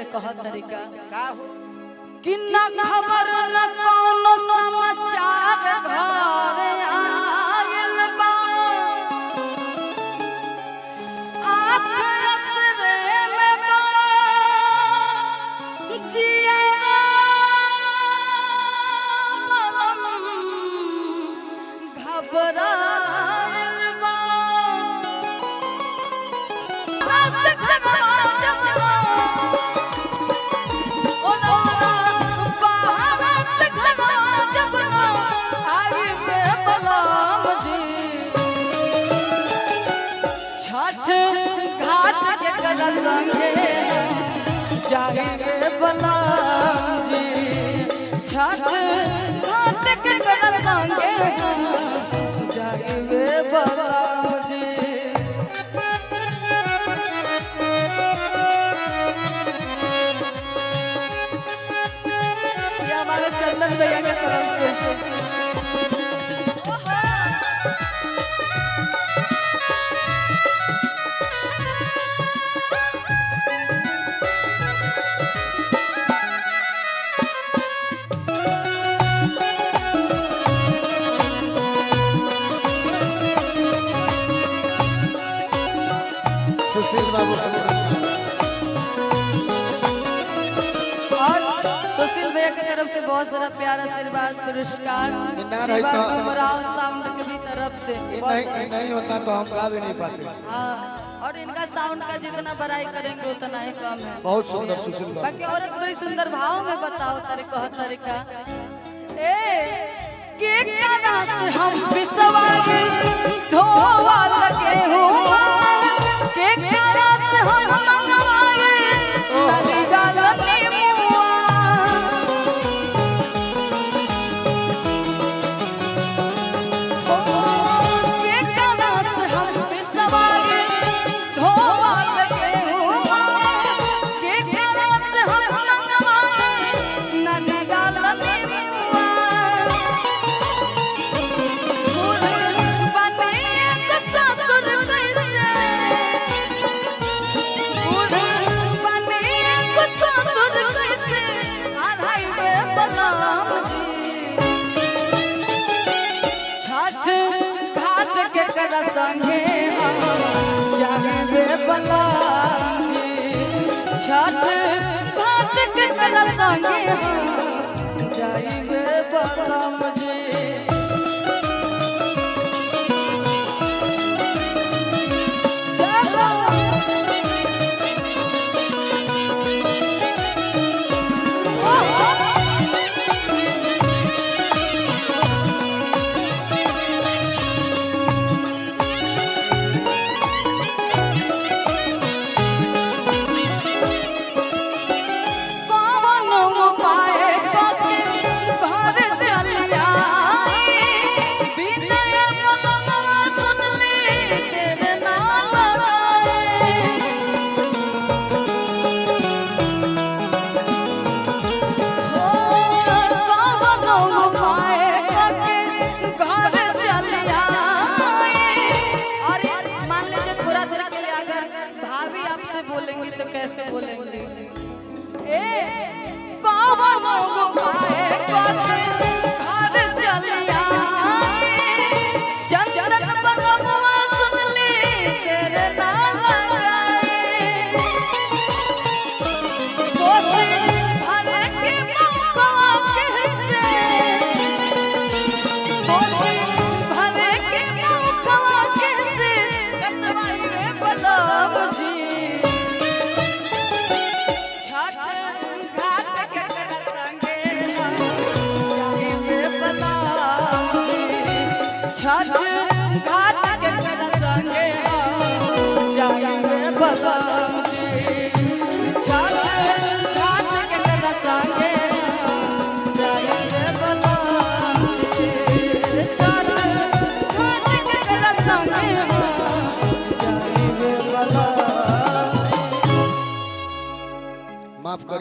से कह तरीका का हो कि न खबर न कोनो समाचार घर आयल बा आँख असरे में बा जिया घबरायल बा रस घना जमना संगे जाएंगे बलराम जी छठ घाट के कर संगे जाएंगे बलराम जी। ये हमारे चंदन भैया की तरफ से सुशील बाबू और सुशील भैया की तरफ से बहुत सारा प्यार आशीर्वाद पुरस्कार साउंड की तरफ से नहीं होता तो हम गा भी नहीं पाते। हाँ, और इनका साउंड का जितना बड़ाई करेंगे उतना ही कम है। बहुत सुंदर सुशील बाबू। बाकी औरत बड़ी सुंदर भाव में बताओ तरीका के गाना से हम विश्वास धोवा लगे हो के गाना से हम मंगवाए नदी डालने मुआ के गाना से हम विश्वास धोवा लगे हो के गाना से हम मंगवाए नदी डालने मुआ संगे जाएंगे बलराम जी छठ घाट के कर संगे जाएंगे बलराम जी। बोलेंगी तो कैसे बोलेंगी कौन पाए घर चलिया चंदन बनवा सुन ली तेरे नाल कोसी भरे के मौका कैसे कोसी भरे के मौका कैसे कटवाई रे बलराम जी छठ घाट के कर संगे जाएंगे बलराम जी छठ घाट के कर संगे जाएंगे बलराम जी छठ घाट के कर संगे जाएंगे बलराम। माफ कर।